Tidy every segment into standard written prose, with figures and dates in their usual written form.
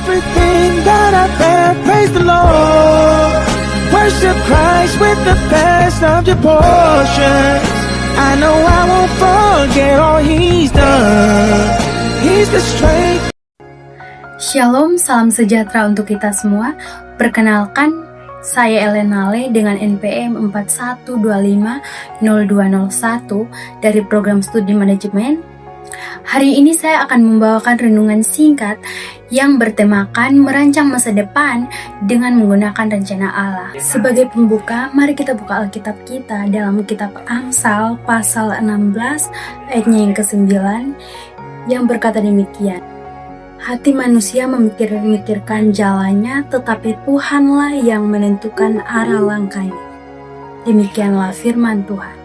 everything that I've had, praise the Lord. Worship Christ with the best of your portions. I know I won't forget all He's done. He's the strength. Shalom, salam sejahtera untuk kita semua. Perkenalkan, saya Elena Le dengan NPM 41250201 dari program studi manajemen. Hari ini saya akan membawakan renungan singkat yang bertemakan merancang masa depan dengan menggunakan rencana Allah. Sebagai pembuka, mari kita buka Alkitab kita dalam kitab Amsal pasal 16 ayatnya yang ke-9 yang berkata demikian. Hati manusia memikirkan jalannya, tetapi Tuhanlah yang menentukan arah langkahnya. Demikianlah firman Tuhan.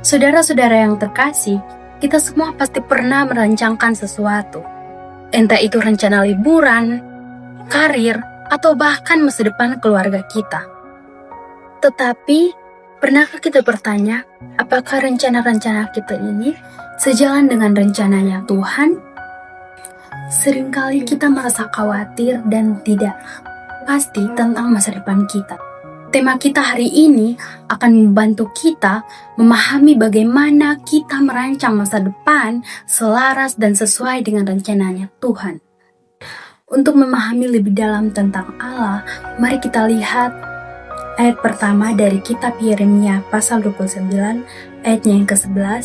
Saudara-saudara yang terkasih, kita semua pasti pernah merancangkan sesuatu. Entah itu rencana liburan, karir, atau bahkan masa depan keluarga kita. Tetapi, pernahkah kita bertanya, apakah rencana-rencana kita ini sejalan dengan rencananya Tuhan? Seringkali kita merasa khawatir dan tidak pasti tentang masa depan kita. Tema kita hari ini akan membantu kita memahami bagaimana kita merancang masa depan selaras dan sesuai dengan rencananya Tuhan. Untuk memahami lebih dalam tentang Allah, mari kita lihat ayat pertama dari kitab Yeremia pasal 29 ayatnya yang ke-11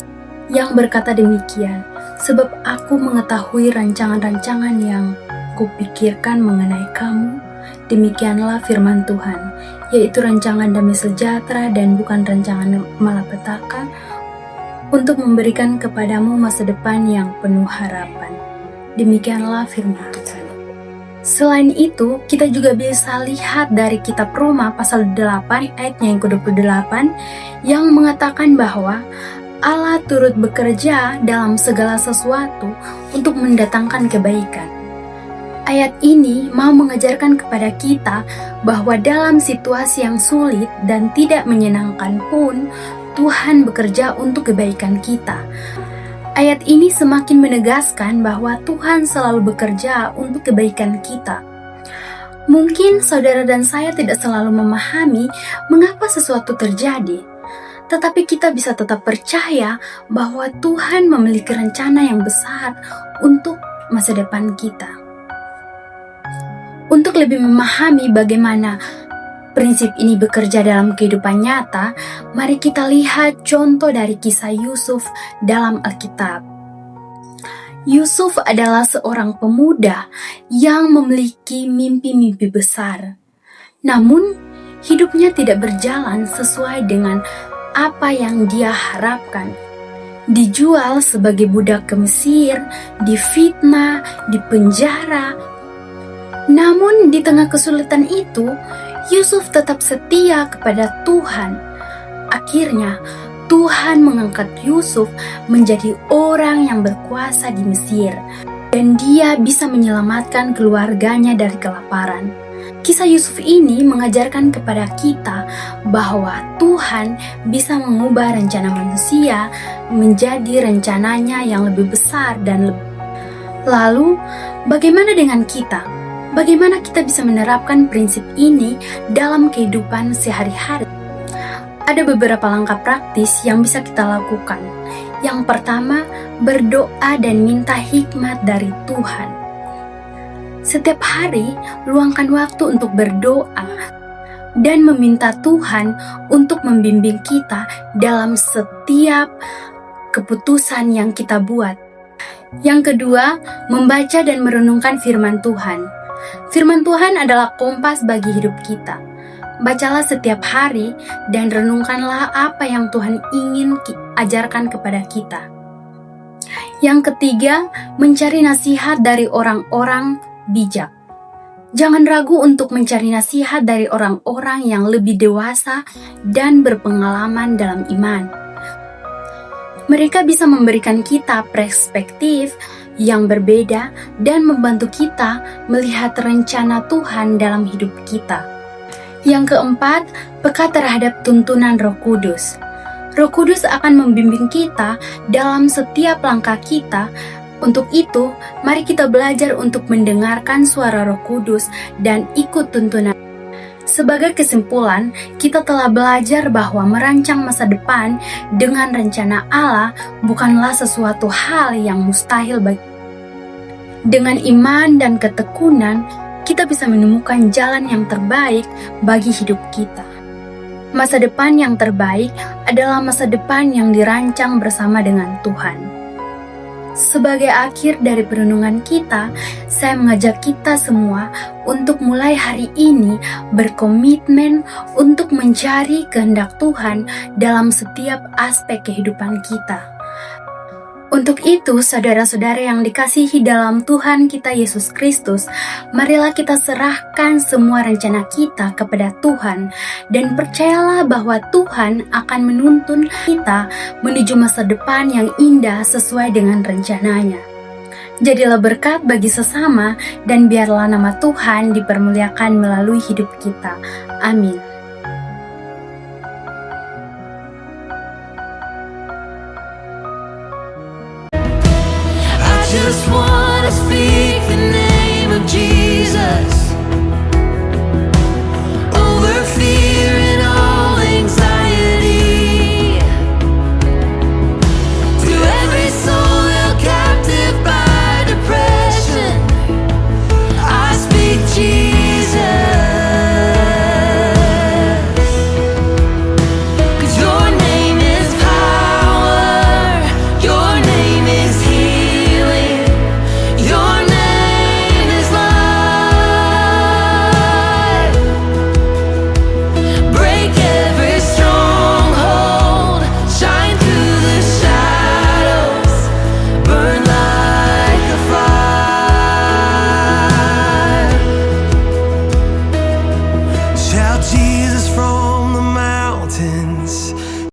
yang berkata demikian. Sebab aku mengetahui rancangan-rancangan yang kupikirkan mengenai kamu, demikianlah firman Tuhan, yaitu rancangan damai sejahtera dan bukan rancangan malapetaka, untuk memberikan kepadamu masa depan yang penuh harapan. Demikianlah firman Tuhan. Selain itu, kita juga bisa lihat dari kitab Roma pasal 8 ayatnya yang ke-28 yang mengatakan bahwa Allah turut bekerja dalam segala sesuatu untuk mendatangkan kebaikan. Ayat ini mau mengajarkan kepada kita bahwa dalam situasi yang sulit dan tidak menyenangkan pun, Tuhan bekerja untuk kebaikan kita. Ayat ini semakin menegaskan bahwa Tuhan selalu bekerja untuk kebaikan kita. Mungkin saudara dan saya tidak selalu memahami mengapa sesuatu terjadi, tetapi kita bisa tetap percaya bahwa Tuhan memiliki rencana yang besar untuk masa depan kita. Untuk lebih memahami bagaimana prinsip ini bekerja dalam kehidupan nyata, mari kita lihat contoh dari kisah Yusuf dalam Alkitab. Yusuf adalah seorang pemuda yang memiliki mimpi-mimpi besar. Namun, hidupnya tidak berjalan sesuai dengan apa yang dia harapkan. Dijual sebagai budak ke Mesir, difitnah, dipenjara. Namun di tengah kesulitan itu, Yusuf tetap setia kepada Tuhan. Akhirnya, Tuhan mengangkat Yusuf menjadi orang yang berkuasa di Mesir, dan dia bisa menyelamatkan keluarganya dari kelaparan. Kisah Yusuf ini mengajarkan kepada kita bahwa Tuhan bisa mengubah rencana manusia menjadi rencananya yang lebih besar dan lebih. Lalu, bagaimana dengan kita? Bagaimana kita bisa menerapkan prinsip ini dalam kehidupan sehari-hari? Ada beberapa langkah praktis yang bisa kita lakukan. Yang pertama, berdoa dan minta hikmat dari Tuhan. Setiap hari, luangkan waktu untuk berdoa dan meminta Tuhan untuk membimbing kita dalam setiap keputusan yang kita buat. Yang kedua, membaca dan merenungkan firman Tuhan. Firman Tuhan adalah kompas bagi hidup kita. Bacalah setiap hari dan renungkanlah apa yang Tuhan ingin ajarkan kepada kita. Yang ketiga, mencari nasihat dari orang-orang bijak. Jangan ragu untuk mencari nasihat dari orang-orang yang lebih dewasa dan berpengalaman dalam iman. Mereka bisa memberikan kita perspektif yang berbeda dan membantu kita melihat rencana Tuhan dalam hidup kita. Yang keempat, peka terhadap tuntunan Roh Kudus. Roh Kudus akan membimbing kita dalam setiap langkah kita Untuk itu, mari kita belajar untuk mendengarkan suara Roh Kudus dan ikut tuntunan. Sebagai kesimpulan, kita telah belajar bahwa merancang masa depan dengan rencana Allah bukanlah sesuatu hal yang mustahil bagi. Dengan iman dan ketekunan, kita bisa menemukan jalan yang terbaik bagi hidup kita. Masa depan yang terbaik adalah masa depan yang dirancang bersama dengan Tuhan. Sebagai akhir dari perenungan kita, saya mengajak kita semua untuk mulai hari ini berkomitmen untuk mencari kehendak Tuhan dalam setiap aspek kehidupan kita. Untuk itu, saudara-saudara yang dikasihi dalam Tuhan kita Yesus Kristus, marilah kita serahkan semua rencana kita kepada Tuhan dan percayalah bahwa Tuhan akan menuntun kita menuju masa depan yang indah sesuai dengan rencananya. Jadilah berkat bagi sesama dan biarlah nama Tuhan dipermuliakan melalui hidup kita. Amin. Just wanna speak the name of Jesus over fear and all anxiety. To every soul held captive by depression, I speak Jesus. 'Cause your name is power, your name is healing. Your name is life. Break every stronghold, shine through the shadows, burn like a fire. Shout Jesus.